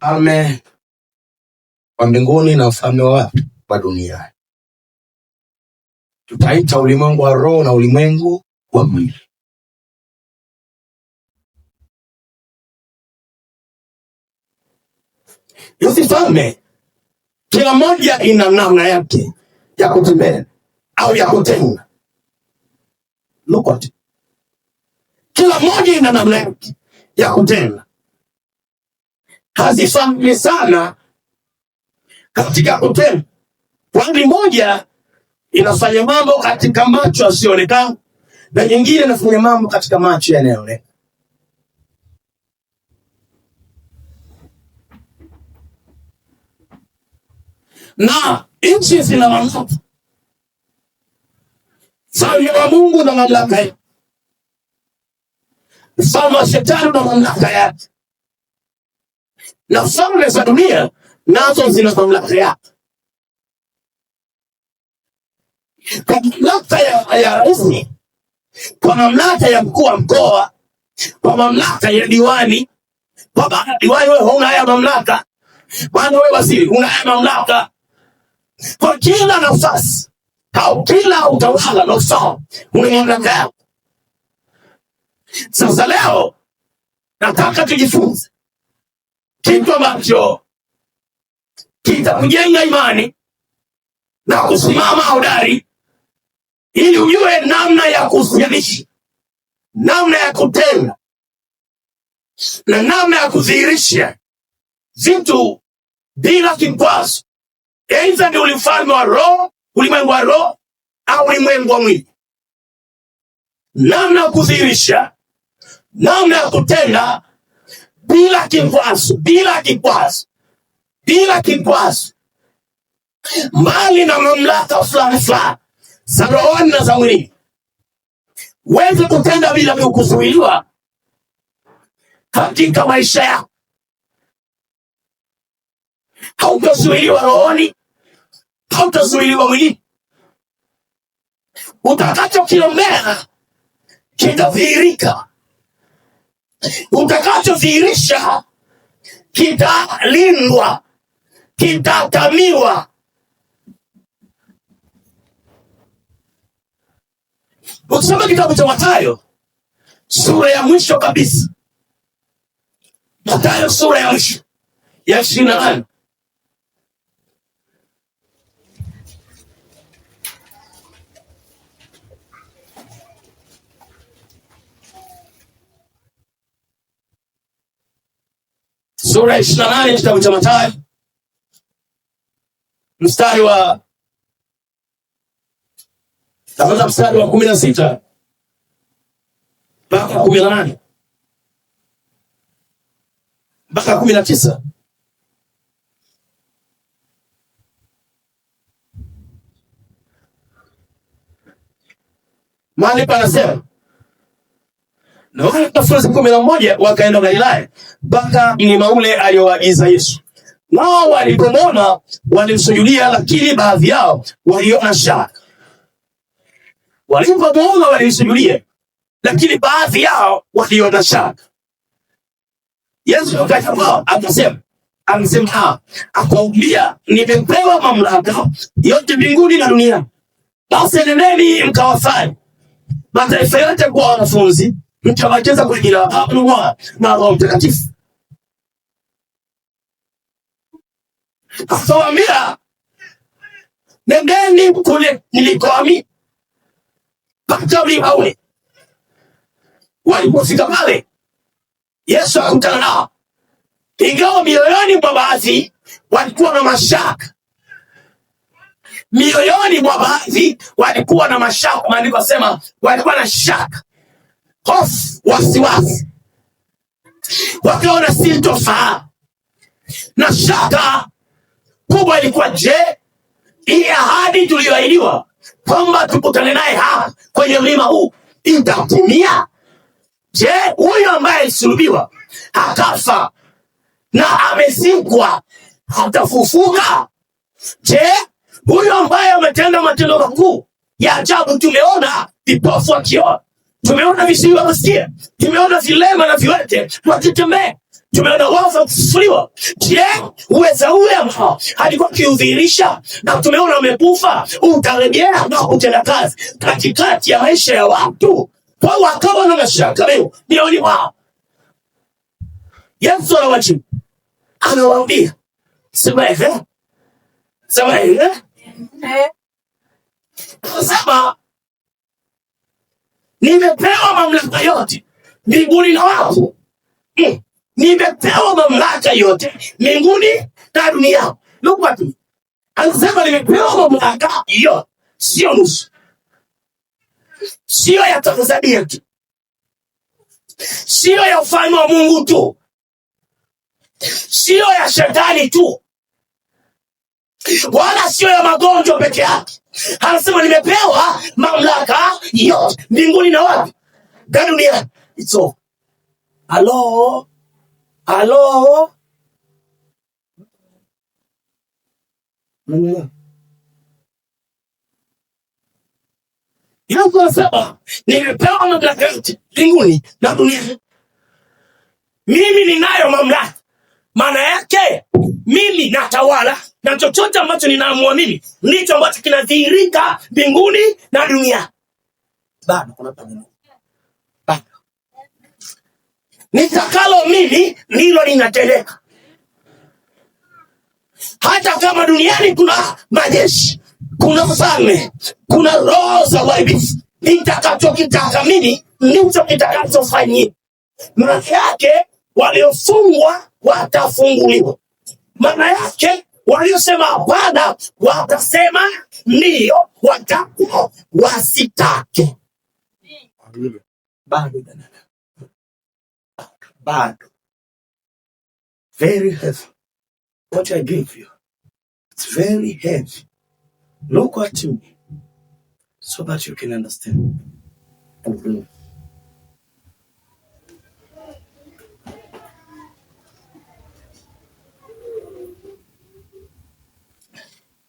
ufalme wa mbinguni na ufalme wa dunia. Tutaita ulimwengu wa roho na ulimwengu wa mwili. Hizi falme kila moja ina namna yake ya kutembea au ya kutenda. Look at it. Kila moja ina namna yake ya kutenda. Hazifanani sana katika kutenda. Kwani moja inafanya mambo katika macho yasiyoonekana na nyingine inafanya mambo katika macho yanayoonekana. Na nchi zina mamlaka. Ufalme wa Mungu na mamlaka yake. Ufalme wa Shetani na mamlaka yake. Na falme za dunia nazo zina mamlaka yake. Kwa mamlaka ya rais, kwa mamlaka ya mkuu wa mkoa, kwa mamlaka ya diwani, kwa diwani wewe huna haya mamlaka, bwana wewe waziri huna haya mamlaka. Kwa kila nafasi au kila utawala na usawa una mamlaka yako. Sasa leo nataka tujifunze kitu ambacho kitakujenga imani na kusimama hodari, ili ujue namna ya kusianisha, namna ya kutenda na namna ya kudhihirisha vitu bila kikwazo. Aidha ni ufalme wa roho, ulimwengu wa roho au ulimwengu wa mwili. Namna ya kudhihirisha, namna ya kutenda bila kikwazo, bila kikwazo, mbali na mamlaka fulani za rohoni na za mwili. Uweze kutenda bila kuzuiliwa katika maisha yako. Hautazuiliwa rohoni, hautazuiliwa mwili. Utakachokiombea kitadhihirika. Utakachodhihirisha kitalindwa, kitatamiwa. Ukisoma kitabu cha Mathayo sura ya mwisho kabisa, Mathayo sura ya mwisho ya 28, sura ya 28 kitabu cha Mathayo mstari wa 16 mpaka 18 mpaka 19. Mahali panasema, na wale wanafunzi 11 wakaenda Galilaya mpaka mlima ule alioagiza Yesu. Nao walipomwona walimsujudia, lakini baadhi yao waliona shaka. Walipomwona walimsujudia, lakini baadhi yao waliona shaka. Yesu akasema, akawaambia, nimepewa mamlaka yote mbinguni na duniani. Basi nendeni mkawafanye mataifa yote kuwa wanafunzi, mkiwabatiza kwa jina la Baba na Mwana na Roho Mtakatifu. Akawaambia, nendeni kule nilikoamini mpaka mlima ule. Walipofika pale, Yesu akakutana nao, ingawa mioyoni mwa baadhi walikuwa na mashaka. Mioyoni mwa baadhi walikuwa na mashaka. Maandiko yasema walikuwa na shaka, hofu, wasiwasi, wakaona sintofahamu. Na shaka kubwa ilikuwa, je, hii ahadi tuliyoahidiwa kwamba tukutane naye hapa kwenye mlima huu itatimia? Je, huyu ambaye alisulubiwa akafa na amezikwa atafufuka? Je, huyu ambaye ametenda matendo makuu ya ajabu, tumeona vipofu wakiona, tumeona visiwi wakisikia, tumeona vilema na viwete wakitembea, tumeona wafu kufufuliwa. Je, uweza ule ambao alikuwa akiudhihirisha na tumeona amekufa utarejea na kutenda kazi katikati ya maisha ya watu? Kwa wakawa na mashaka leo mioni mwao. Yesu anawajibu, anawaambia, sema hivi, sema nimepewa mamlaka yote mbinguni na wafu. Nimepewa mamlaka yote mbinguni na dunia. Look at me. Anasema nimepewa mamlaka yote, sio nusu, sio ya Tanzania tu, sio ya ufalme wa Mungu tu, sio ya shetani tu, wala sio ya magonjwa peke yake. Anasema nimepewa mamlaka yote mbinguni na wapi? Na dunia. It's all. Hello? Yesu anasema nimepewa mamlaka yote mbinguni na dunia. Mimi ninayo mamlaka. Maana yake mimi natawala, na chochote ambacho ninaamua mimi ndicho ambacho kinadhihirika mbinguni na dunia. Bado kuna pamoja. Bado nitakalo mimi ndilo linatendeka. Hata kama duniani kuna majeshi, kuna mfalme, kuna roho za uharibifu, nitakachokitaka mimi ndicho kitakachofanyika. Maana yake waliofungwa watafunguliwa. Maana yake waliosema hapana watasema ndio, watakuwa wasitake. Bado. Very heavy. What I give you, it's very heavy. Look at me so that you can understand.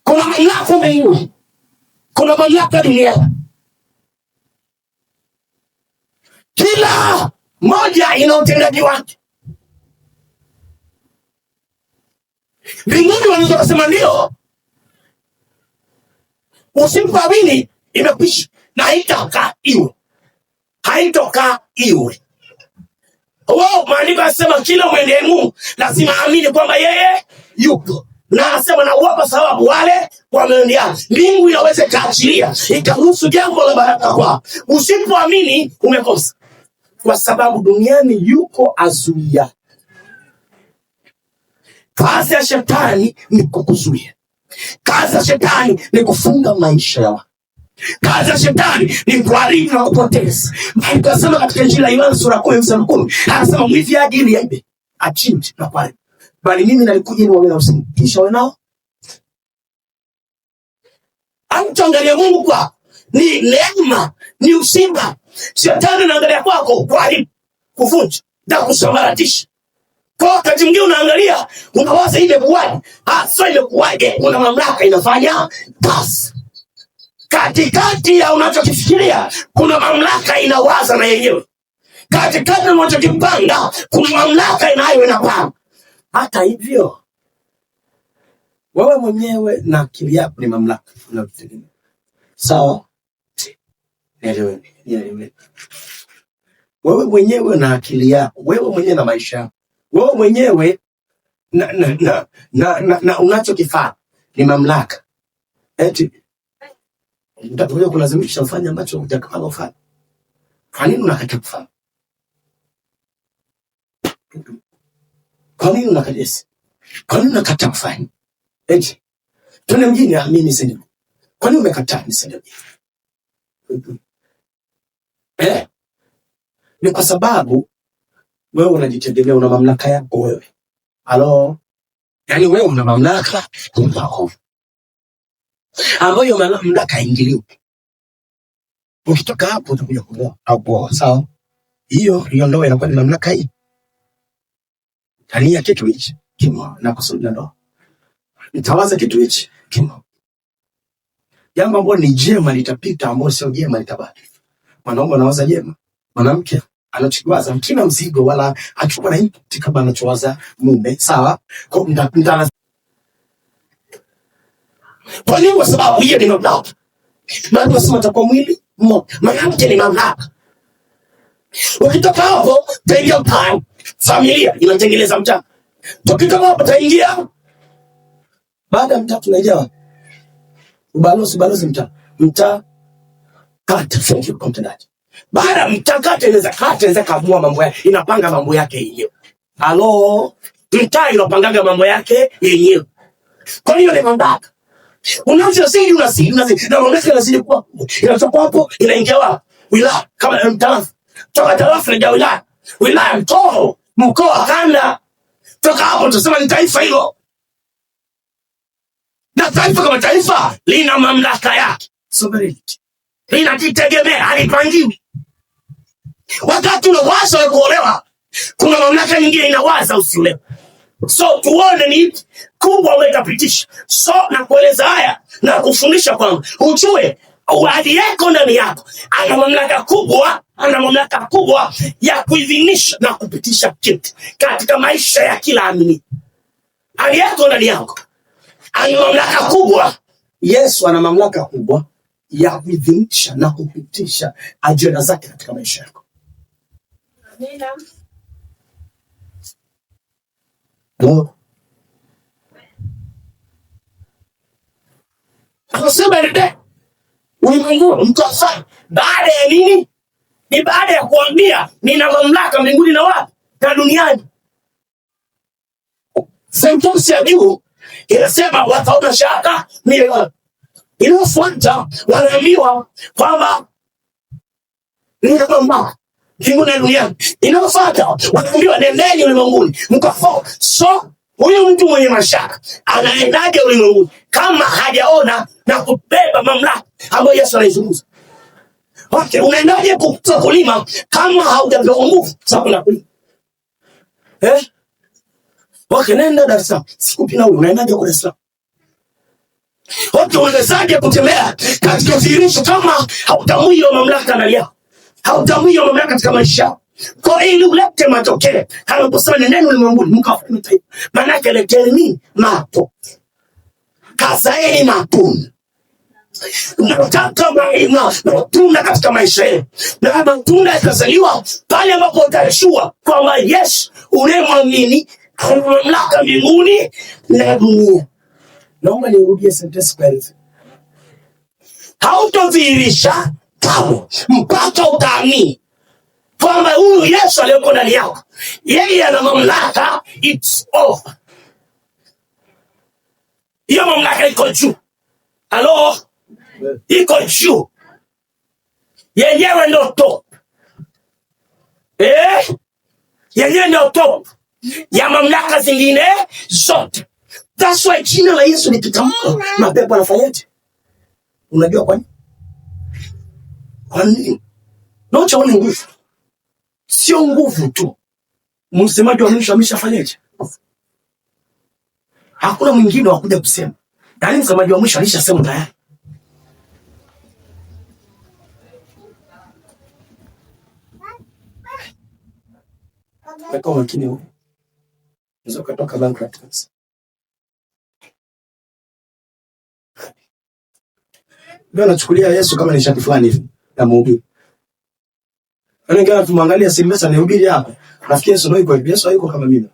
Kuna mamlaka mbinguni, kuna mamlaka duniani. Kila moja ina utendaji wake. Mbinguni wanaweza kusema ndio, usipoamini imekwisha na haitoka iwe. Wao maandiko yanasema kila mwenye Mungu lazima aamini kwamba yeye yupo. Na anasema na wapa sababu wale wameendea. Mbingu inaweza kaachilia ikaruhusu jambo la baraka kwa. Usipoamini umekosa. Kwa sababu duniani yuko azuia. Kazi ya shetani ni kukuzuia. Kazi ya shetani ni kufunga maisha ya watu. Kazi ya shetani ni kuharibu na kupoteza. Maandiko yanasema katika Injili ya Yohana sura 10:10, anasema mwivi aje ili aibe, achinje na kuharibu. Bali mimi nalikuja ili wawe na uzima, kisha wawe nao. Angalia Mungu kwa ni neema, ni uzima. Shetani anaangalia kwako kuharibu, kuvunja na kusambaratisha. Kwa wakati mwingine unaangalia, unawaza imekuwaje? Sio imekuwaje, kuna mamlaka inafanya kazi. Katikati ya unachokifikiria, kuna mamlaka inawaza na yenyewe. Katikati ya unachokipanga, kuna mamlaka inapanga. Hata hivyo, wewe mwenyewe na akili yako ni mamlaka unayotegemea. Sawa? Nielewe. Wewe mwenyewe na akili yako, wewe mwenyewe na maisha yako, wewe mwenyewe na unachokifanya ni mamlaka. Eti utakuja kulazimisha ufanye ambacho hujakipanga ufanye. Kwa nini unakataa kufanya? Kwa nini unakajesi? Kwa nini unakataa kufanya? Eti tuna mjini mimi sije. Kwa nini umekataa nisije? Ni kwa sababu wewe unajitegemea, una mamlaka yako wewe. Halo? Yaani wewe una mamlaka yako. Ambayo mamlaka ingiliwe. Ukitoka hapo utakuja kuoa au kuoa, sawa? Hiyo ndio inakuwa ni mamlaka hii. Tania kitu hichi kimo na kusudia ndoa. Nitawaza kitu hichi kimo. Jambo ambalo ni jema litapita, ambalo sio jema litabaki. Mwanaume anawaza jema, mwanamke anachowaza mkina mzigo wala achukua na input kama anachowaza mume, sawa? Kwa nini? Kwa sababu hiyo ni mamlaka. Maana tunasema atakuwa mwili mmoja, maana ni mamlaka. Ukitoka hapo taingia mtaa, familia inatengeneza mtaa. Tukitoka hapo taingia, baada ya mtaa tunaingia wapi? Ubalozi mtaa kata, fungi kwa mtendaji. Baada ya mtaa kata inaweza kaamua mambo yake, inapanga mambo yake yenyewe. Halo, mtaa inapangaga mambo yake yenyewe. Kwa hiyo ni mamlaka. Unazidi na mamlaka inazidi kwa. Inatoka hapo inaingia wapi? Wilaya kama mtaa. Toka tarafa na wilaya. Wilaya mkoa kanda. Toka hapo tunasema ni taifa hilo. Na taifa kama taifa lina mamlaka yake. Sovereignty. Linajitegemea, halipangiwi. Wakati unawaza wa kuolewa, kuna mamlaka nyingine inawaza usiolewe. So tuone ni kubwa umetapitisha. So na kueleza haya na kufundisha kwamba ujue ahadi yako ndani yako ana mamlaka kubwa ya kuidhinisha na kupitisha kitu katika maisha ya kila amini. Ahadi yako ndani yako ana mamlaka kubwa. Yesu ana mamlaka kubwa ya kuidhinisha na kupitisha ajenda zake katika maisha yako. Amina. Akasema ndio ulimwengu mtafanya baada ya nini? Ni baada ya kuambia nina mamlaka mbinguni na wapi? Na duniani. Sentensi ya juu inasema wataona shaka milele. Inayofuata wanaambiwa kwamba nina mamlaka mbinguni na duniani. Inayofuata wanaambiwa nendeni ulimwenguni mkafanye. So huyu mtu mwenye mashaka anaendaje ulimwenguni kama hajaona na kubeba mamlaka ambayo Yesu anaizungumza? Okay, unaendaje kulima kama haujapewa nguvu za kulima? Okay, nenda Dar es Salaam. Sikupi na wewe unaendaje kwa Dar es Salaam? Okay, unawezaje kutembea katika dhihirisho kama hautambui hiyo mamlaka ndani yako? Hautambui hiyo mamlaka katika maisha yako. Kwa ili ulete matokeo, anaposema nendeni ulimwenguni mkafanye taifa. Maana yake leteni nini? Matokeo. Kazaeni matunda. Unataka matunda katika maisha yako. Na matunda yatazaliwa pale ambapo utajua kwamba Yesu unayemwamini ana mamlaka mbinguni na dunia. Naomba nirudie sentensi kwa hivi. Hautodhihirisha kamwe mpaka utaamini kwamba huyu Yesu aliyeko ndani yako, yeye ana mamlaka. It's over. Hiyo mamlaka iko juu. Halo? Iko juu. Yenyewe ndio top. Yenyewe ndio top ya mamlaka zingine zote. That's why jina la Yesu likitamka mapepo yanafanyaje? Unajua kwa nini? Kwa nini? Nacho ni nguvu. Sio nguvu tu. Msemaji wa mwisho ameshafanyaje? Hakuna mwingine wa kuja kusema. Yaani msemaji wa mwisho alishasema tayari. Kwa makini huko. Unaweza kutoka bankrupt. Ndio nachukulia Yesu kama ni shati fulani hivi na mhubiri. Yaani tumwangalia Silvester ni mhubiri hapa. Nafikiri Yesu ndio yuko, Yesu hayuko kama mimi.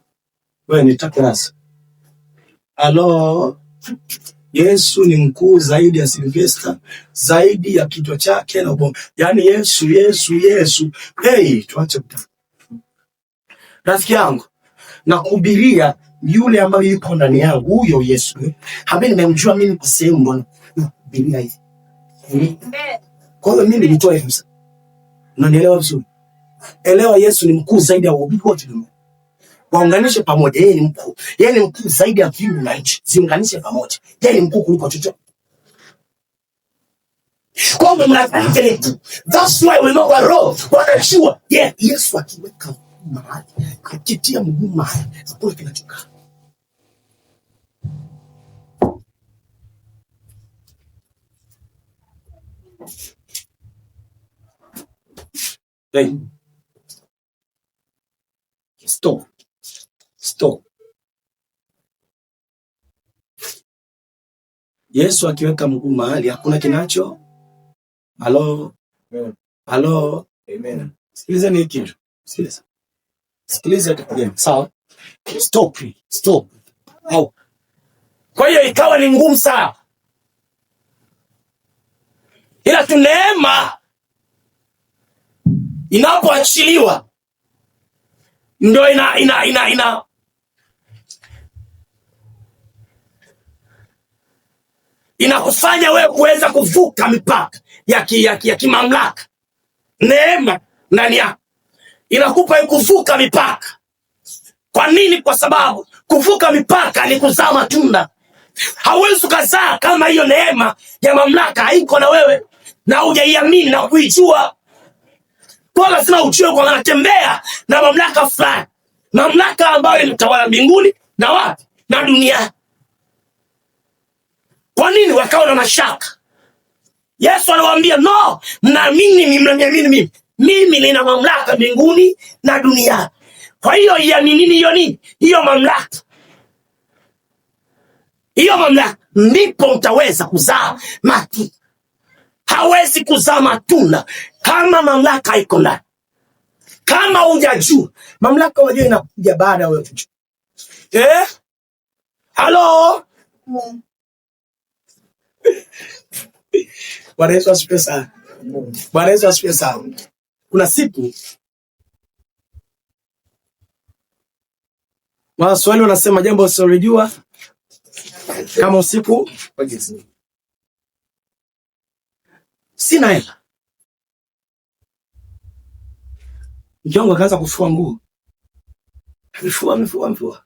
Wewe ni takrasa. Halo. Yesu ni mkuu zaidi ya Silvester, zaidi ya kichwa chake na ubongo. Yaani Yesu. Hey, tuache kutaka. Rafiki yangu, nakuhubiria yule ambaye yuko ndani yangu, huyo Yesu. Ambaye nimemjua mimi kwa sehemu mbona nakuhubiria hivi. Kwa hiyo mimi nitoa hivi sasa. Unanielewa vizuri? Elewa Yesu ni mkuu zaidi ya wahubiri wote duniani. Waunganishe pamoja, yeye ni mkuu. Yeye ni mkuu zaidi ya mbingu na nchi. Ziunganishe pamoja. Yeye ni mkuu kuliko chochote. Kwa hiyo mnafanya tu. That's why we know what roho wanajua. Yeah, Yesu akiweka mahali, akitia mguu mahali, hakuna kinachokaa. Hey. Stop. Yesu akiweka mguu mahali hakuna kinacho. Halo. Amen. Sikiliza ni kitu. Sikiliza tafadhali. Sawa. Stop. Au. Kwa hiyo ikawa ni ngumu sana. Ila tu neema inapoachiliwa ndio inakufanya wewe kuweza kuvuka mipaka ya kimamlaka. Neema ndani yako inakupa kuvuka mipaka. Kwa nini? Kwa sababu kuvuka mipaka ni kuzaa matunda. Hauwezi kuzaa kama hiyo neema ya mamlaka haiko na wewe na hujaiamini na kuijua. Kwa lazima ujue kwa anatembea na mamlaka fulani. Mamlaka ambayo inatawala mbinguni na wapi? Na dunia. Kwa nini wakawa na mashaka? Yesu anawaambia no, mnaamini mnaniamini mimi. Mimi nina mamlaka mbinguni na dunia. Kwa hiyo iaminini hiyo nini? Hiyo mamlaka. Hiyo mamlaka ndipo mtaweza kuzaa matunda. Hawezi kuzaa matunda kama mamlaka iko ndani. Kama hujajua mamlaka, unajua inakuja baada ya wewe kujua. Halo? Bwana Yesu asifiwe sana. Bwana Yesu asifiwe sana. Kuna siku Waswahili wanasema jambo usilolijua kama usiku wa giza. Sina hela. Mjongo akaanza kufua nguo. Amefua.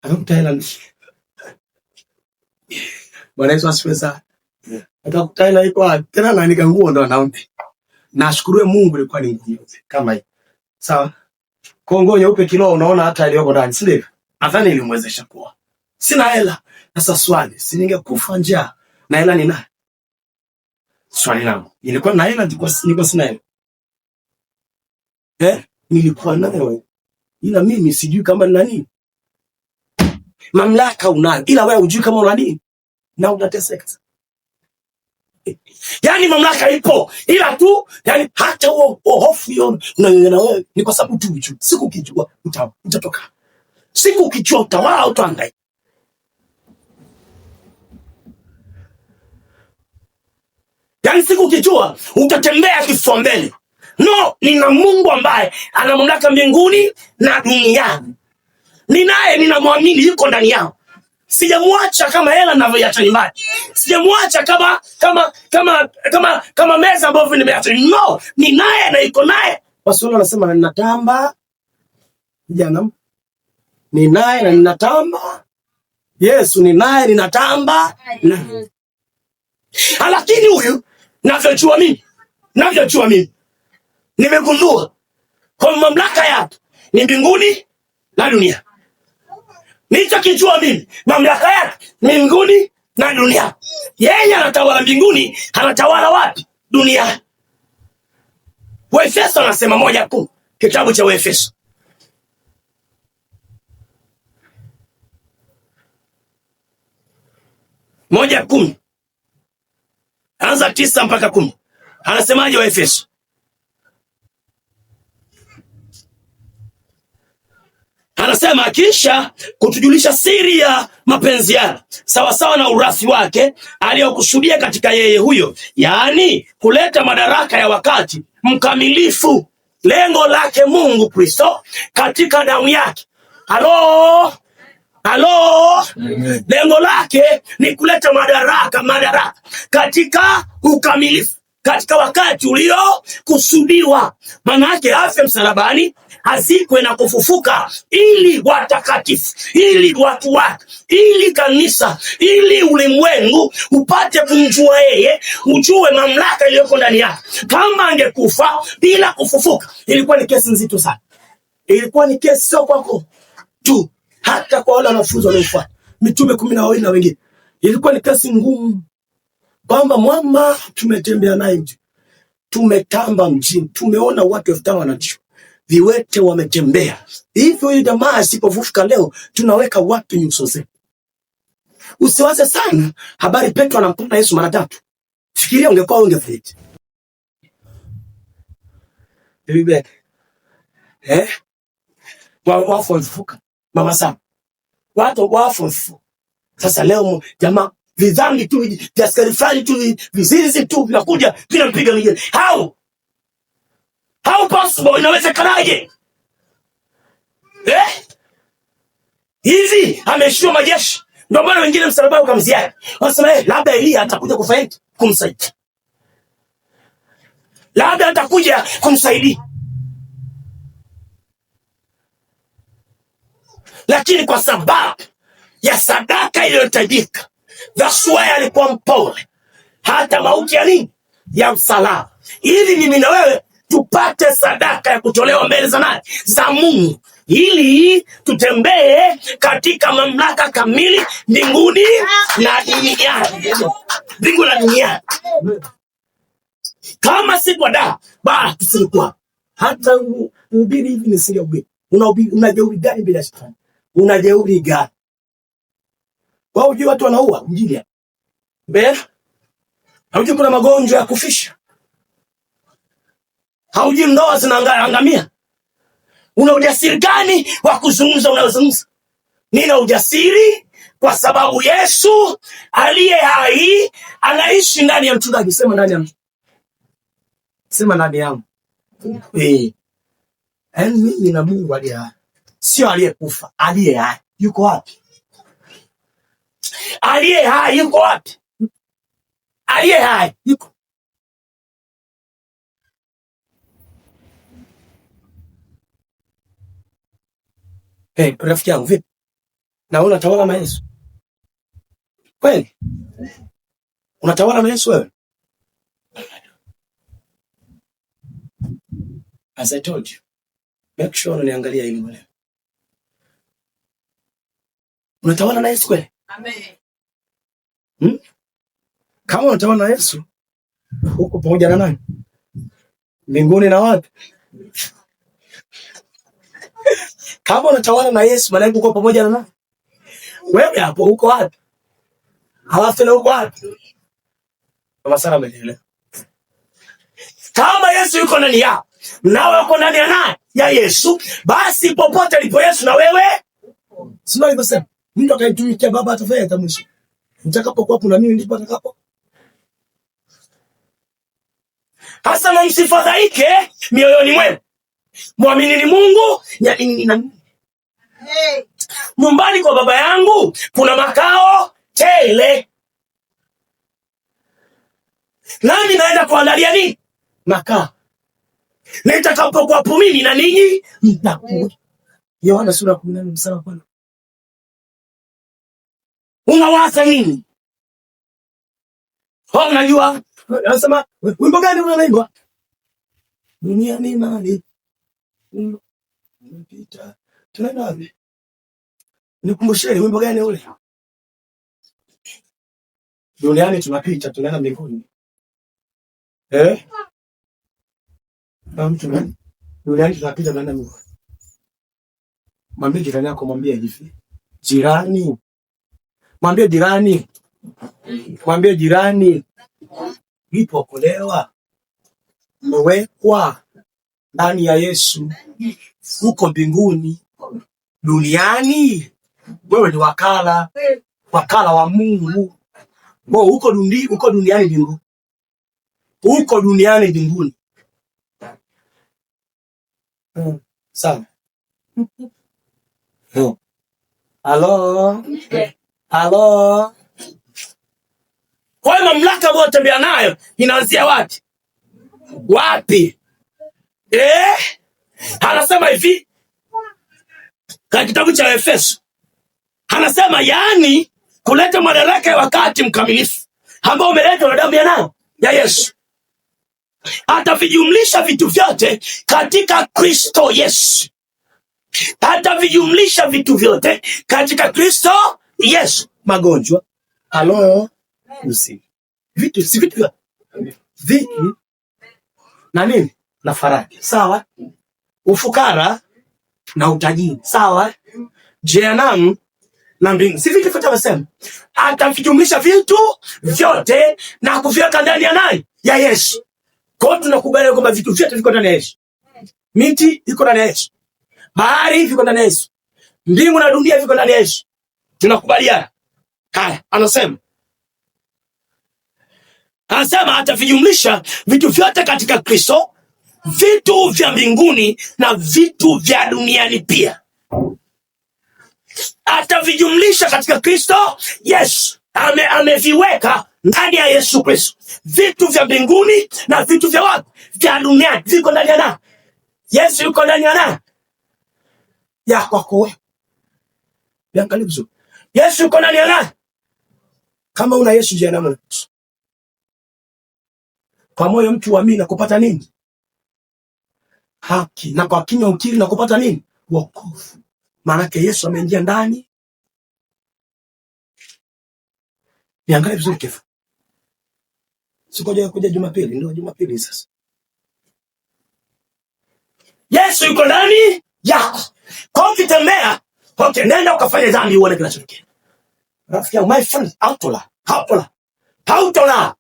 Akakuta hela. Bwana Yesu asifiwe sana. Akakuta hela iko tena na nika nguo ndo anaomba. Nashukuru Mungu ilikuwa ni nguo kama hii. Sawa? Kongo nyeupe kilo unaona hata iliyoko ndani, si ndivyo? Nadhani ilimwezesha kuwa. Sina hela. Sasa swali, si ningekufa njaa na hela ni nani? Swali langu. Nilikuwa na hela nilikuwa sina hela. Nilikuwa nayo. Ila mimi sijui kama ni nani. Mamlaka unayo. Ila wewe hujui kama una nini. Na unateseka. Yaani mamlaka ipo. Ila tu yani hata huo hofu hiyo na wewe ni kwa sababu tu hujui. Siku ukijua utatoka. Siku ukijua utawala utaangaika. Yaani siku ukijua utatembea kifua mbele. No, nina Mungu ambaye ana mamlaka mbinguni na duniani. Ninaye, ninamwamini yuko ndani yangu. Sijamwacha kama hela ninavyoiacha nyumbani. Sijamwacha kama meza ambayo nimeacha. No, ninaye na iko naye. Waswahili wanasema ninatamba. Jana. Ninaye na ninatamba. Yesu ninaye ninatamba. Lakini huyu navyojua mimi nimegundua kwa mamlaka yake ni mbinguni na dunia. Nitakijua mimi mamlaka yake ni mbinguni na dunia. Yeye anatawala mbinguni, anatawala wapi? Dunia. Waefeso anasema 1:10, kitabu cha Waefeso. Moja 10. Anza 9 mpaka 10. Anasemaje Waefeso? Anasema kisha kutujulisha siri ya mapenzi yake sawasawa na urathi wake aliyokusudia katika yeye huyo, yaani kuleta madaraka ya wakati mkamilifu, lengo lake Mungu Kristo katika damu yake. Halo? Lengo lake ni kuleta madaraka katika ukamilifu, katika wakati uliokusudiwa. Maana yake afe msalabani, azikwe na kufufuka, ili watakatifu, ili watu wake, ili kanisa, ili ulimwengu upate kumjua yeye, ujue mamlaka iliyoko ndani yake. Kama angekufa bila kufufuka, ilikuwa ni kesi nzito sana. Ilikuwa ni kesi sio kwako tu, hata kwa wale wanafunzi waliofuata mitume 12 na wengine. Ilikuwa ni kesi ngumu. Kwamba mwamba tumetembea naye, tumetamba mjini, tumeona watu 5000 wanajua. viwete wametembea. Hivyo huyu jamaa asipofufuka leo, tunaweka wapi nyuso zetu? Usiwaze sana habari Petro anampona Yesu mara 3. Fikiria ungekuwa ungefaiti. Bibi wafu wafufuka. Mama sana. Watu wafu wafufuka. Sasa leo jamaa vidhambi tu, askari fulani tu, vizizi tu vinakuja vinampiga mwingine. How possible? Inawezekanaje? Hivi ameshua majeshi. Ndio maana wengine msalaba ukamzia. Wanasema labda Elia atakuja kufaiti kumsaidia. Labda atakuja kumsaidia. Lakini kwa sababu ya sadaka iliyotajika, Joshua alikuwa mpole hata mauti ya nini? Ya msalaba. Ili mimi na wewe tupate sadaka ya kutolewa mbele za nani? Za Mungu. Ili tutembee katika mamlaka kamili mbinguni na duniani. Mbingu na duniani. Kama si kwa damu, basi tusingekuwa. Hata ubiri hivi nisingehubiri. Unajeuri gani bila shetani? Unajeuri gani? Wao ujue watu wanaua mjini. Haujui kuna magonjwa ya kufisha. Haujui ndoa zinaangamia. Una ujasiri gani wa kuzungumza unayozungumza? Nina ujasiri kwa sababu Yesu aliye hai anaishi ndani ya mchungaji. Sema ndani ya mtu. Sema ndani yangu. Mimi na Mungu aliye hai. Sio aliyekufa, aliye hai. Yuko wapi? Aliye hai yuko wapi? Aliye hai yuko. Rafiki yangu vipi? Na unatawala na Yesu? Kweli? Unatawala na Yesu wewe? As I told you, make sure unaniangalia hili leo. Unatawala na Yesu kweli? Amen. Kama unatawala na Yesu, uko pamoja na nani? Mbinguni na wapi? Kama unatawala na Yesu, maana uko pamoja na nani? Wewe hapo uko wapi? Halafu na uko wapi? Kama sana umeelewa. Kama Yesu yuko ndani yako, nawe uko ndani ya nani? Ya Yesu. Basi popote alipo Yesu na wewe, sio hivyo sema. Mungu ataitumikia Baba atafanya hata mwisho. Nitakapokuwa kuna mimi ndipo atakapo. Hasa msifadhaike mioyoni mwenu. Muaminini Mungu, nyumbani kwa Baba yangu kuna makao tele. Nami naenda kuandalia nini? Makao. Nitakapokuwa mimi na ninyi mtakuwa. Yohana sura 14 mstari wa 1. Unawaza nini? Unajua, anasema wimbo gani unaimba? Dunia ni mali. Unapita. Tunaenda wapi? Nikumbusheni wimbo gani ule? Duniani tunapita, tunaenda mbinguni. Duniani tunapita, tunaenda mbinguni. Mwambie jirani yako, mwambie hivi. Jirani. Mwambie jirani. Mwambie jirani. Ulipookolewa, umewekwa ndani ya Yesu. Uko mbinguni. Duniani wewe ni wakala wa Mungu. Uko duniani mbinguni. Uko duniani mbinguni. Sawa. Halo. Kwa mamlaka ambayo tembea nayo inaanzia wapi? Wapi? Anasema hivi katika kitabu cha Efeso. Anasema yaani kuleta madaraka ya wakati mkamilifu ambao umeletwa na damu ya nani? Ya Yesu. Atavijumlisha vitu vyote katika Kristo Yesu. Atavijumlisha vitu vyote katika Kristo Yesu. Magonjwa, vitu si vitu na nini? Na faraja. Sawa? ufukara na utajiri. Sawa? Jehanamu na mbingu. Si vitu vyote wasema. Atavijumlisha vitu vyote na kuviweka ndani ya nani? Ya Yesu. Kwa hiyo tunakubali kwamba vitu vyote viko ndani ya Yesu. Miti iko ndani ya Yesu. Bahari viko ndani ya Yesu. Mbingu na dunia viko ndani ya Yesu. Tunakubaliana. Haya, anasema atavijumlisha vitu vyote katika Kristo, vitu vya mbinguni na vitu vya duniani pia. Atavijumlisha katika Kristo. Yes, ameviweka ndani ya Yesu Kristo. Vitu vya mbinguni na vitu vya wapi? Vya duniani viko ndani ya nani? Yesu yuko ndani ya nani? Ya kwako wewe. Niangalie vizuri. Yesu yuko ndani ya nani? Kama una Yesu jehanamu. Kwa moyo mtu uamini na kupata nini? Haki. Na kwa kinywa ukiri na kupata nini? Wokovu. Maana Yesu ameingia ndani. Niangalie vizuri kifo. Sikoje kuja Jumapili, ndio Jumapili sasa. Yesu yuko ndani yako. Kwa ukitembea, okay, nenda ukafanye dhambi uone kinachotokea. Rafiki yangu, my friend, hautolala.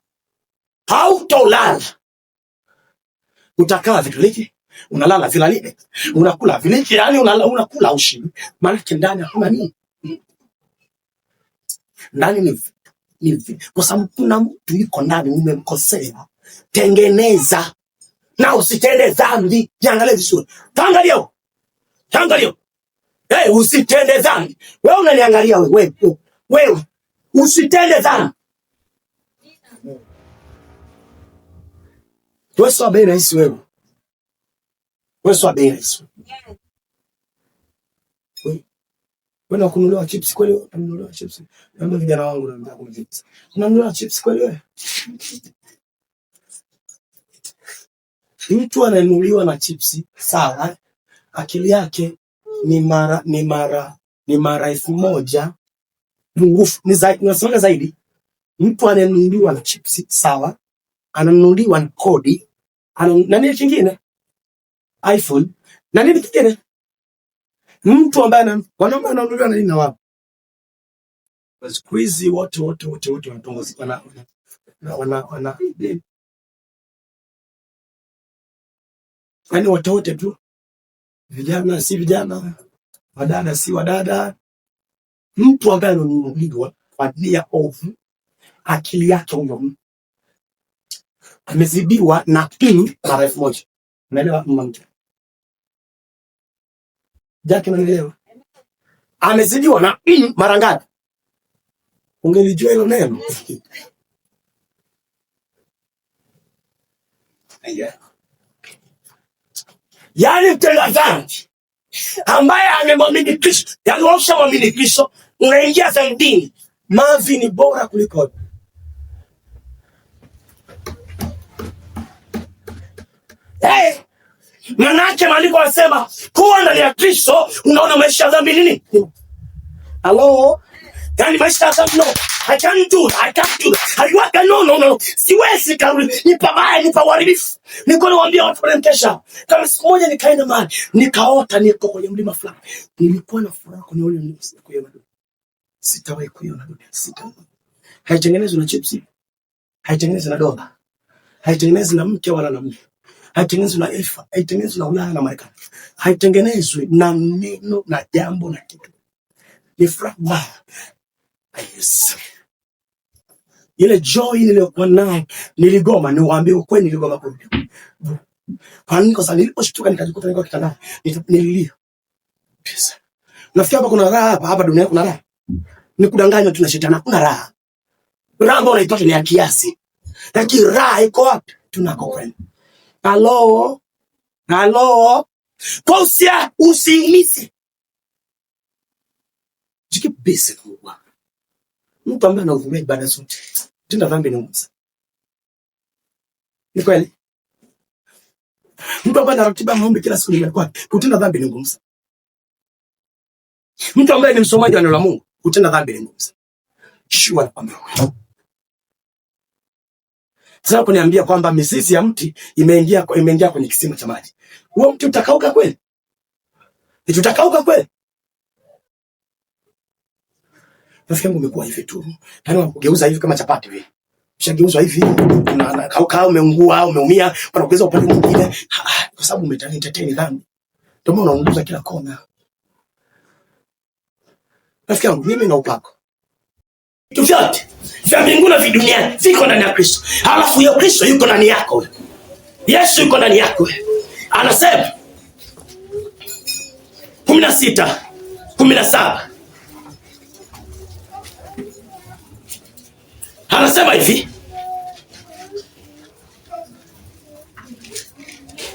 Utakaa viliki, unalala vilali, unakula viliki, yani unakula ushibi. Maana ndani hakuna nini? Ndani ni kwa sababu kuna mtu yuko ndani umemkosea. Tengeneza na usitende dhambi. Jiangalie vizuri. Tangalia. Usitende dhambi. Wewe unaniangalia wewe. Usitende dhambi. Wewe sio bei rahisi wewe. Wewe unakununulia chips kweli? Unanunulia chips. Naomba vijana wangu naambia kumviza. Unanunulia chips kweli wewe? Mtu ananunuliwa na chips, sawa? Akili yake ni mara 1000 nguvu ni zaidi, unasema zaidi. Mtu ananunuliwa na chips, sawa? Ananunuliwa na kodi. Na nini kingine? iPhone. Na nini kingine? Mtu ambaye ananunuliwa na nini na wapi? Squeeze wote wanatongozi wana yani wote tu. Vijana si vijana, wadada si wadada. Mtu ambaye ananunuliwa kwa nia ovu, akili yake huyo amezidiwa na mara 1000. Unaelewa mmoja? Jaki unaelewa? Amezidiwa na mara ngapi? Ungelijua hilo neno. Yani mtenda dhambi ambaye amemwamini Kristo, yani washamwamini Kristo, unaingia dhambini. Mavi ni bora kuliko. Manake maandiko yanasema kuwa ndani ya Kristo unaona maisha ya dhambi nini? Hello? Yani maisha ya dhambi no. I can't do that. No. Siwezi karudi. Nipa uharibifu. Niko nawaambia watu wanamkesha. Kama siku moja nikaenda mahali, nikaota niko kwenye mlima fulani. Nilikuwa na furaha kwenye ule mlima, sikuiona dunia. Sitawahi kuiona dunia. Haitengenezwi na chipsi. Haitengenezwi na dola. Haitengenezwi na mke wala na mume. Haitengenezwi na elfa. Haitengenezwi na Ulaya na Marekani. Haitengenezwi na neno na jambo na kitu. Ni furaha. Yes. Ile joy niliyokuwa nayo, niligoma, niwaambie ukweli, niligoma kurudi. Kwa nini? Kwa sababu niliposhtuka nikajikuta niko kitandani, nililia. Yes. Nafikiri hapa kuna raha, hapa duniani kuna raha. Nikudanganywa tu na shetani, hakuna raha. Raha ambayo unaipata ni ya kiasi. Lakini raha iko wapi? Tunakokwenda. Hello? Kwa usiimisi. Jiki busy kwa. Mtu ambaye anavumilia ibada zote, tenda dhambi ni mwizi. Ni kweli? Mtu ambaye anaratiba maombi kila siku nimekuwa, kutenda dhambi ni ngumu. Mtu ambaye ni msomaji wa neno la Mungu, kutenda dhambi ni ngumu. Shua nakwambia. Sasa kuniambia kwamba mizizi ya mti imeingia kwenye kisima cha maji. Huo mti utakauka kweli? Tutakauka kweli? Rafiki yangu umekuwa hivi tu. Yaani unageuza hivi kama chapati hivi. Ushageuzwa hivi, unakauka, umeungua, umeumia, unageuza upande mwingine. Kwa sababu umetengeneza dhambi. Ndio maana unaunguza kila kona. Rafiki yangu, mimi na upako. Vitu vyote vya mbinguni na duniani viko ndani ya Kristo. Halafu ya Kristo yuko ndani yako wewe. Yesu yuko ndani yako wewe. Anasema 16:17. Anasema hivi.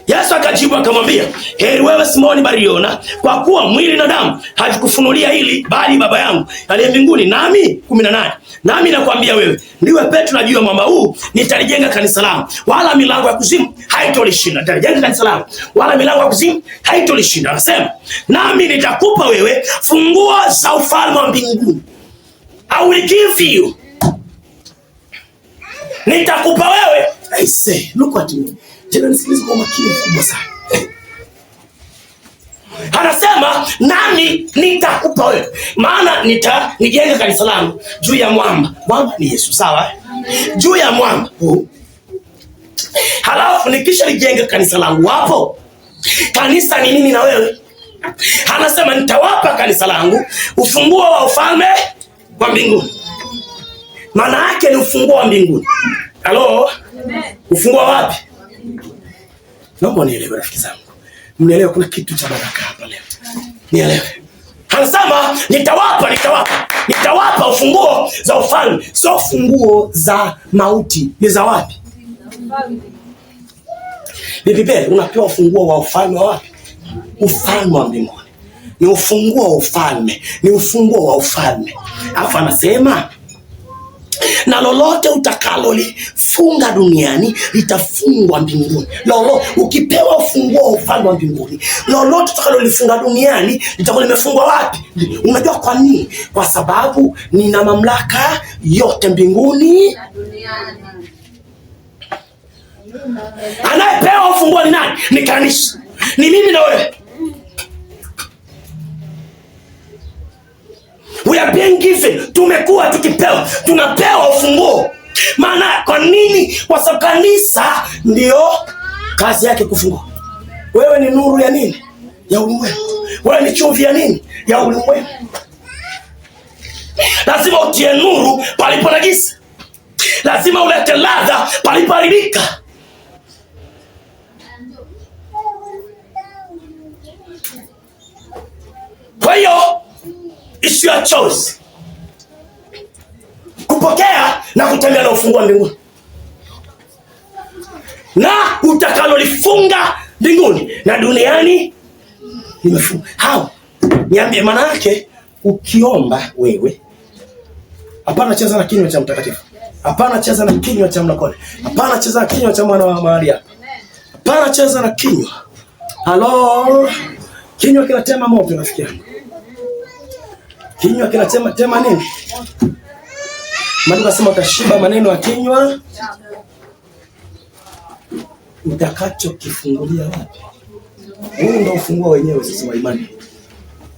Yesu akajibu akamwambia, heri wewe Simoni Bariona, kwa kuwa mwili na damu havikufunulia hili, bali Baba yangu aliye mbinguni. Nami 18, nami nakwambia wewe ndiwe Petro, na juu ya mwamba huu nitalijenga kanisa langu, wala milango ya kuzimu haitolishinda. Nitalijenga kanisa langu, wala milango ya kuzimu haitolishinda. Anasema, nami nitakupa wewe funguo za ufalme wa mbinguni. I will give you. Nitakupa wewe. I say, look at me. Tena nisikilize kwa makini kubwa sana. Anasema, nami nitakupa wewe. Maana nijenga kanisa langu juu ya mwamba. Mwamba ni Yesu, sawa? Juu ya mwamba. Halafu nikisha nijenga kanisa langu hapo. Kanisa ni mimi na wewe. Anasema nitawapa kanisa langu ufunguo wa ufalme wa mbinguni. Maana yake ni ufunguo wa mbinguni. Halo? Ufunguo wapi? Naomba nielewe rafiki zangu. Mnielewe, kuna kitu cha baraka hapa leo. Nielewe. Anasema nitawapa ufunguo za ufalme. Sio funguo za mauti. Ni za wapi? Biblia unapewa ufunguo wa ufalme wa wapi? Ufalme wa mbinguni. Ni ufunguo wa ufalme. Ni ufunguo wa ufalme. Alafu anasema, na lolote utakalolifunga duniani litafungwa mbinguni. Ukipewa ufunguo wa ufalme wa mbinguni, lolote utakalolifunga duniani litakuwa limefungwa wapi? Unajua kwa nini? Kwa sababu nina mamlaka yote mbinguni na duniani. Anayepewa ufunguo ni nani? Ni kanisa. Ni mimi na wewe. We are being given. Tumekuwa tukipewa. Tunapewa ufunguo. Maana kwa nini? Kwa sababu kanisa ndio kazi yake kufungua. Wewe ni nuru ya nini? Ya ulimwengu. Wewe ni chumvi ya nini? Ya ulimwengu. Lazima utie nuru palipo na giza. Lazima ulete ladha palipo haribika. Kwa hiyo it's your choice kupokea na kutembea na ufunguo wa mbinguni, na utakalolifunga mbinguni na duniani limefunga. Hao niambie, maana yake ukiomba wewe, hapana cheza na kinywa cha mtakatifu, hapana cheza na kinywa cha mlokole, hapana cheza na kinywa cha mwana wa Maria, hapana cheza na kinywa. Halo, kinywa kinatema moto rafiki yangu. Kinywa kinatema nini? Mungu anasema utashiba maneno ya kinywa utakachokifungulia wapi? Huu ndio ufunguo wenyewe sisi wa imani.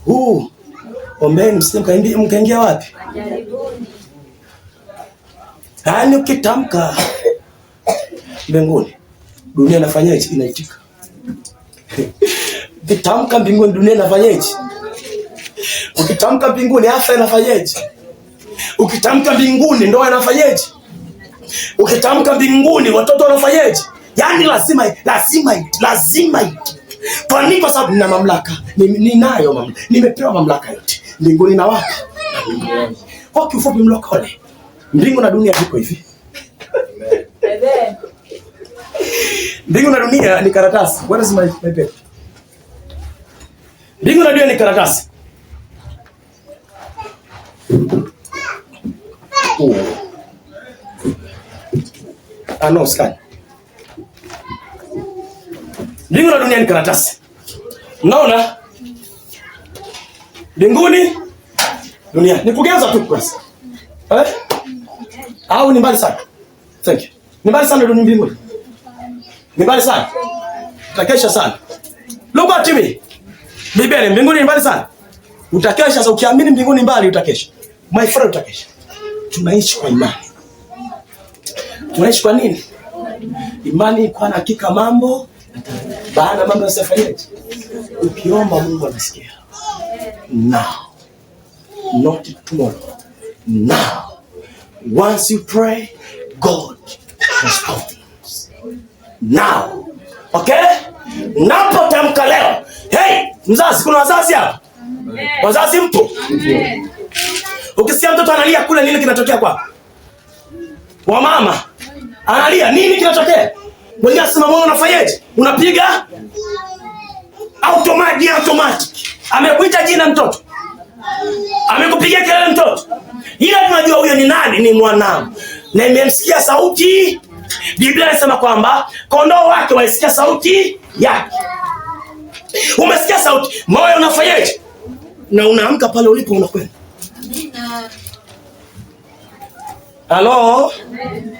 Huu ombeni mkaingia wapi? Yaani ukitamka mbinguni, dunia inafanyaje? Inaitika. Ukitamka mbinguni, dunia inafanyaje? Ukitamka mbinguni, afya inafanyaje? Ukitamka mbinguni, ndoa inafanyaje? Ukitamka mbinguni, watoto wanafanyaje? Yaani lazima. Kwa nini? Kwa sababu nina mamlaka. Ninayo mamlaka. Nimepewa mamlaka yote. Mbinguni na wapi? Kwa kifupi mlokole, mbingu na dunia viko hivi. Amen. Mbingu na dunia ni karatasi. What is my paper? Mbingu na dunia ni karatasi. No, scan. Mbingu na dunia ni karatasi. Unaona? Mbinguni, dunia. Nikugeuza tu kwanza. Au ni mbali sana? Thank you. Ni mbali sana dunia mbinguni. Ni mbali sana. Utakesha sana. Look at me. Biblia mbinguni ni mbali sana. Utakesha sasa, ukiamini mbinguni mbali utakesha. My friend utakesha. Tunaishi kwa imani. Tunaishi kwa nini? Imani kwa hakika mambo baada mambo yasifanyeje? Ukiomba Mungu anasikia. Now. Not tomorrow. Now. Once you pray, God responds. Now. Okay? Unapotamka leo. Hey, mzazi, kuna wazazi hapa? Wazazi mpo? Ukisikia mtoto analia kule, nini kinatokea kwako? Wa mama analia, nini kinatokea? Wewe unasema mwana unafanyaje? Unapiga automatic. Amekuita jina mtoto. Amekupigia kelele mtoto. Ila tunajua huyo ni nani? Ni mwanao. Na imemsikia sauti. Biblia inasema kwamba kondoo wake waisikia sauti yake. Umesikia sauti, moyo unafanyaje? Na unaamka pale ulipo unakwenda. Halo?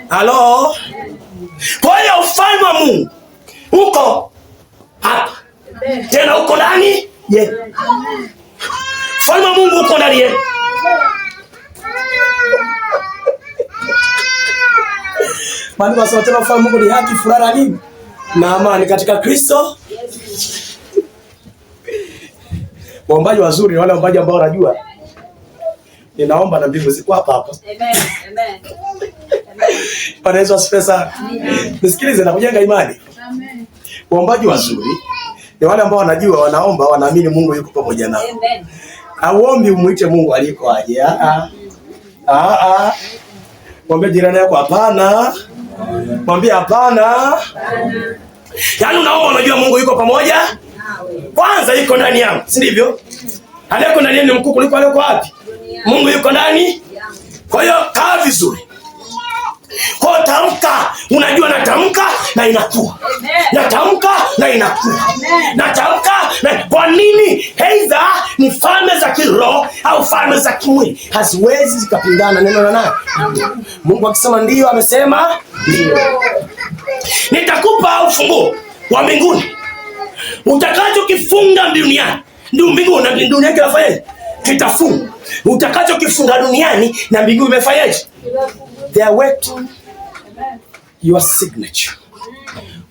Halo? Kwa hiyo ufalme wa Mungu uko hapa. Tena uko ndani? Yeah. Ufalme wa Mungu uko ndani yetu. Maana wasema tena ufalme wa Mungu ni haki, furaha nini? Na amani katika Kristo. Waombaji wazuri ni wale waombaji ambao wanajua ninaomba na mbingu ziko hapa hapa. Amen. Amen. Bwana Yesu asifiwe sana. Nisikilize na kujenga imani. Amen. Waombaji wazuri ni wale ambao wanajua, wanaomba, wanaamini Mungu yuko pamoja nao. Amen. Auombi umuite Mungu aliko aje. Mwambie jirani yako hapana. Mwambie hapana. Yaani unaomba unajua Mungu yuko pamoja. Kwanza yuko ndani yangu, si ndivyo? Aliyeko ndani ni mkuu kuliko aliyeko wapi? Mungu yuko ndani. Kwa hiyo kaa vizuri. Kwa tamka, unajua natamka na inakuwa. Natamka na inakuwa. Natamka na kwa nini? Aidha ni falme za kiroho au falme za kimwili. Haziwezi zikapingana neno la nani? Mungu akisema ndio amesema ndio. Nitakupa ufunguo wa mbinguni. Utakacho kifunga duniani ndio mbinguni na dunia kinafanyaje? Kitafunga. Utakacho kifunga duniani na mbinguni imefanyaje? They are waiting your signature.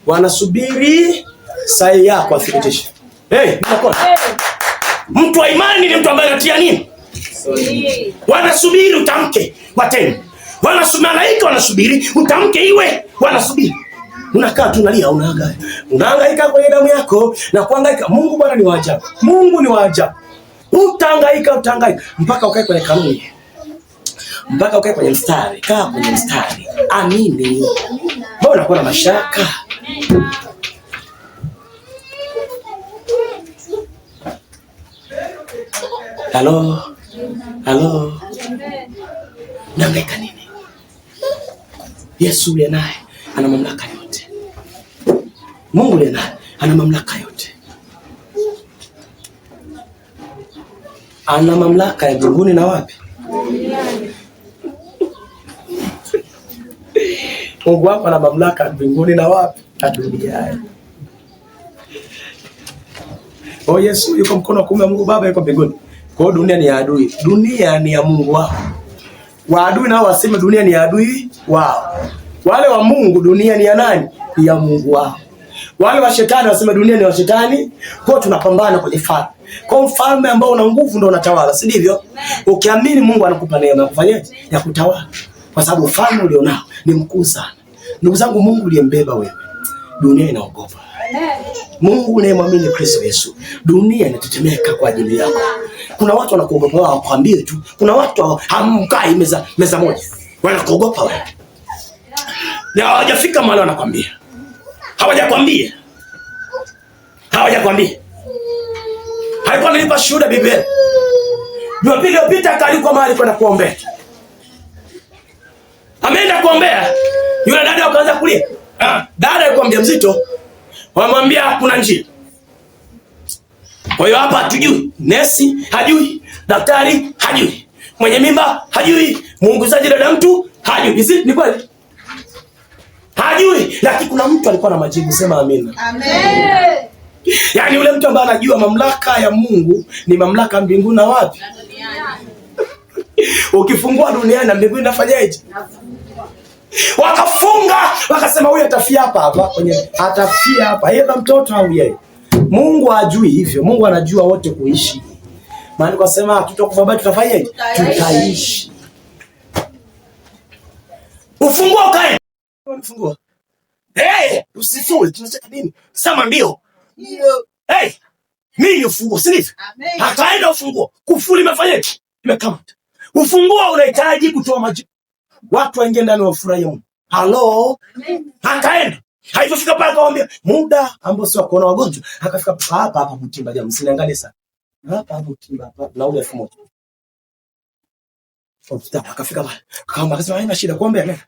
Wanasubiri sahihi yako athibitishe. Hey, mtakona. Mtu wa imani ni mtu ambaye anatia nini? Wanasubiri utamke watende. Wanasubiri malaika, wanasubiri utamke iwe, wanasubiri. Unakaa tunalia, unahangaika kwenye damu yako na kuhangaika. Mungu Bwana ni wa ajabu. Mungu ni wa ajabu. Utahangaika mpaka ukae kwenye kanuni. Mpaka ukae kwenye mstari. Kaa kwenye mstari. Amini. Mbona unakuwa na mashaka? Halo? Halo? Nahangaika nini? Yesu yeye naye ana mamlaka yote. Mungu yeye naye ana mamlaka yote. Ana mamlaka ya mbinguni na wapi? Mungu wako ana mamlaka mbinguni na wapi? Na duniani. Oh, Yesu yuko mkono wa kuume wa Mungu Baba, yuko mbinguni. Kwa hiyo dunia ni ya adui. Dunia ni ya Mungu wao. Waadui nao waseme dunia ni ya adui wao. Wale wa Mungu dunia ni ya nani? Ya Mungu wao. Wale wa shetani waseme dunia ni wa shetani. Kwa tunapambana kwenye falme. Kwa mfalme ambao una nguvu ndio unatawala, si ndivyo? Ukiamini Mungu anakupa neema ya kufanyaje? Ya kutawala. Kwa sababu ufalme ulionao ni mkuu sana. Ndugu zangu, Mungu aliyembeba wewe, dunia inaogopa. Mungu unayemwamini Kristo Yesu, dunia inatetemeka kwa ajili yako. Kuna watu wanakuogopa wao kwambie tu. Kuna watu hamkai meza moja. Wanakuogopa wewe. Na hawajafika mahali wanakwambia. Hawajakwambia. Haikuwa nilipa shuhuda Biblia. Jumapili iliyopita kalikuwa mahali kwenda kuombea. Ameenda kuombea. Yule dada akaanza kulia. Dada alikuwa mjamzito. Wamwambia kuna njia. Kwa hiyo hapa hatujui. Nesi hajui, daktari hajui, mwenye mimba hajui, muunguzaji dada mtu hajui. Ni kweli? Hajui, lakini kuna mtu alikuwa na majibu. Sema amina. Amen. Yaani yule mtu ambaye anajua mamlaka ya Mungu ni mamlaka mbinguni na wapi? Ukifungua duniani na mbinguni nafanyaje? Wakafunga, wakasema huyu atafia hapa kwenye atafia hapa. Yeye kama mtoto au yeye? Mungu hajui hivyo. Mungu anajua wote kuishi. Maana kwa sema tutakufa bado tutafanyaje? Tutaishi. Ufunguo kae. Ufunguo. Usisue, tunataka nini? Sema ndio. Mimi ufunguo, si ndivyo? Akaenda ufunguo. Kufuli imefanyaje? Imekamata. Ufunguo unahitaji kutoa majibu. Watu waingie ndani wafurahie Mungu. Halo? Akaenda. Haifika pale akamwambia muda ambao sio kuona wagonjwa. Akafika hapa Mtimba jamaa, msiniangalie sana. Hapa Mtimba hapa na ule 1000. Akafika pale. Kama akasema haina shida kuombea.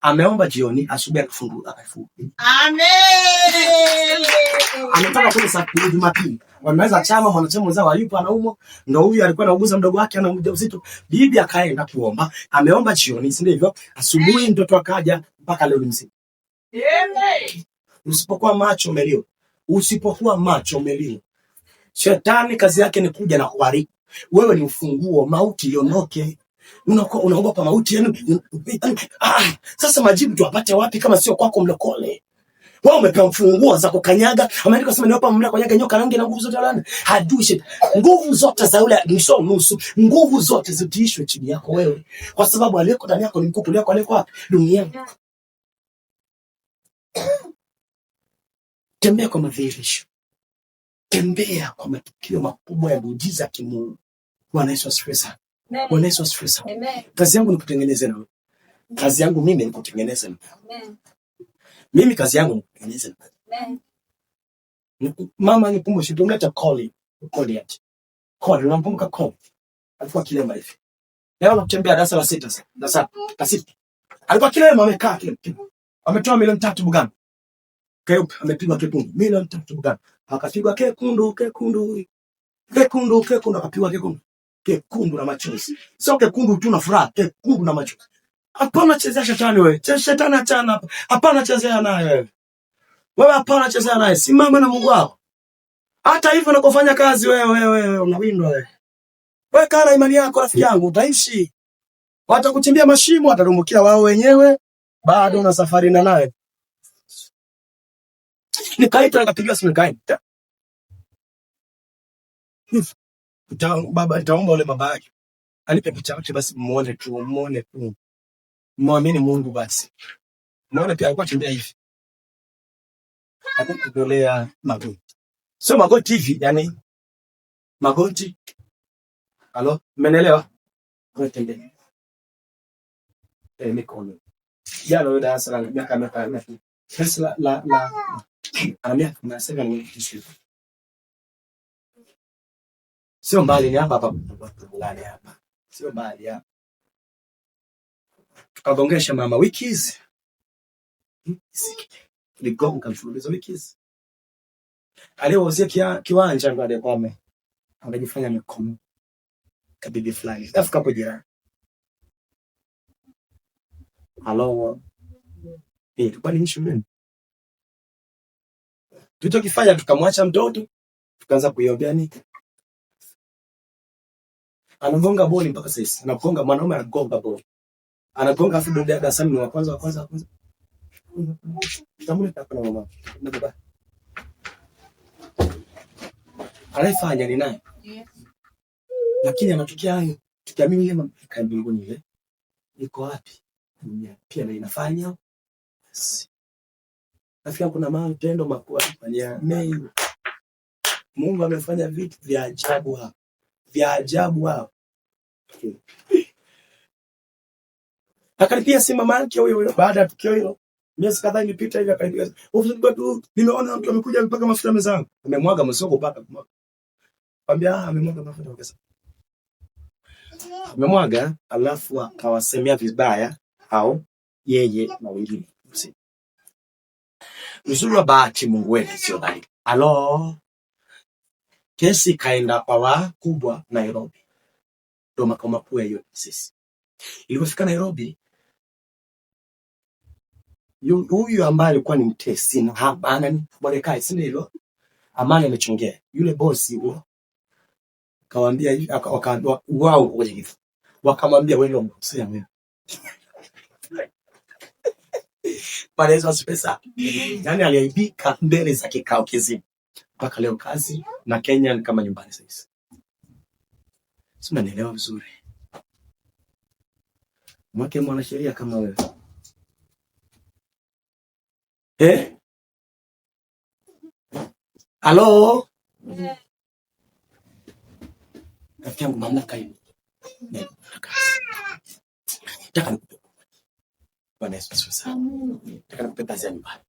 Ameomba jioni, asubuhi akafungua. Amen. Anataka kule saa Jumapili. Wameweza chama mwanachama wenzao alipo anaumwa, ndio huyu alikuwa anauguza mdogo wake ana ujauzito. Bibi akaenda kuomba, ameomba jioni, si ndivyo? Asubuhi mtoto akaja mpaka leo ni mzima. Amen. Usipokuwa macho umeliwa. Shetani kazi yake ni kuja na kuharibu. Wewe ni ufunguo, mauti iondoke. Unaogopa mauti yenu. Sasa majibu tuwapate wapi kama sio kwako mlokole? Wewe umepewa funguo za kukanyaga. Ameandika sema niwapa mamlaka kukanyaga nyoka rangi na nguvu zote la. Hajui shetani. Nguvu zote za yule nusu. Nguvu zote zitiishwe chini yako wewe. Kwa sababu aliyeko ndani yako ni mkuu kuliko aliyeko wapi? Duniani. Tembea kwa madhihirisho. Tembea kwa matukio makubwa ya muujiza ya kimungu. Bwana Yesu asifiwe sana. Bwana Yesu asifiwe sana. Kazi yangu ni kutengeneza na wewe. Kazi yangu mimi ni kutengeneza na wewe. Amen. Mimi kazi yangu ni kutengeneza na wewe. Amen. Mama nikumbushe tunaleta call yet. Call unamkumbuka call. Alikuwa kilema hivi. Leo anatembea darasa la 6 sasa. Alikuwa kilema amekaa kile. Ametoa milioni 3 Buganda. Keupe amepigwa kekundu. Milioni 3 Buganda. Akapigwa kekundu. Akapigwa kekundu na machozi. Sio kekundu tu na furaha, kekundu na machozi. Hapana chezea shetani wewe. Shetani achana hapa. Hapana chezea naye wewe. Wewe hapana chezea naye. Simama na Mungu wako. Hata hivyo unakofanya kazi wewe unawindwa wewe. Wewe kana imani yako rafiki yangu utaishi. Watakuchimbia mashimo, watarumbukia wao wenyewe. Bado una safari na naye. Nikaita nikapigiwa simu nikaenda. Baba nitaomba ule baba yake anipe picha yake basi muone tu. Muamini Mungu basi. Muone pia alikuwa tembea hivi. Akakutolea magoti. Sio magoti hivi, yani magoti. Halo, umeelewa? Wewe tembea. Mikono. Jana wewe darasa la miaka. Sasa la anamia tunasema ni kitu. Sio mbali ni hapa tulale hapa. Sio mbali hapa. Tukagongesha mama wiki hizi. Ligonga mfululizo wiki hizi. Aliwauzia kiwanja ndo alikuwa amejifanya mikono. Kabibi fulani. Afika hapo jirani. Halo. Tulikuwa ni shuleni. Tulichokifanya tukamwacha mtoto, tukaanza kuiombea nini? Anagonga boli mpaka sasa. Anagonga mwanaume anagonga boli. Anagonga afu ndio darasani ni wa kwanza. Tamule takana mama. Na baba. Alifanya ni naye. Yes. Lakini anatokea hayo. Tukiamini ile mamlaka mbinguni ile. Iko wapi? Pia na inafanya. Yes. Afika kuna matendo makubwa kufanyia Mei. Mungu amefanya vitu vya ajabu hapa. Akalipia simu mama yake huyo baada ya tukio hilo. Miezi kadhaa ilipita hivi akaniambia, "Ofisa tu nimeona mtu amekuja mpaka mafuta mezangu." Amemwaga msoko mpaka kumwaga. Kwambia amemwaga mafuta pesa. Amemwaga alafu akawasemea vibaya au yeye na wengine. Uzuri wa bahati Mungu wetu sio dhaifu. Halo. Kesi kaenda kwa wakubwa Nairobi. Ndio makao makuu ya sisi. Ilipofika Nairobi huyu ambaye alikuwa ni mtesi na hapana ni Mordekai, si ndivyo? Amani amechongea. Yule bosi huo kawaambia hivi, wakaambiwa wao kwenye kifo. Wakamwambia wewe ndio mkosea mimi. Pale hizo pesa. Yaani aliaibika mbele za kikao kizima. Mpaka leo kazi na Kenya ni kama nyumbani sasa. Si unanielewa vizuri? Mwake mwanasheria kama wewe. Halo? Rafiki yangu mamlaka hiyo. Nataka nikupe. Bwana Yesu asifiwe sana. Nataka nikupe kazi ya nyumbani.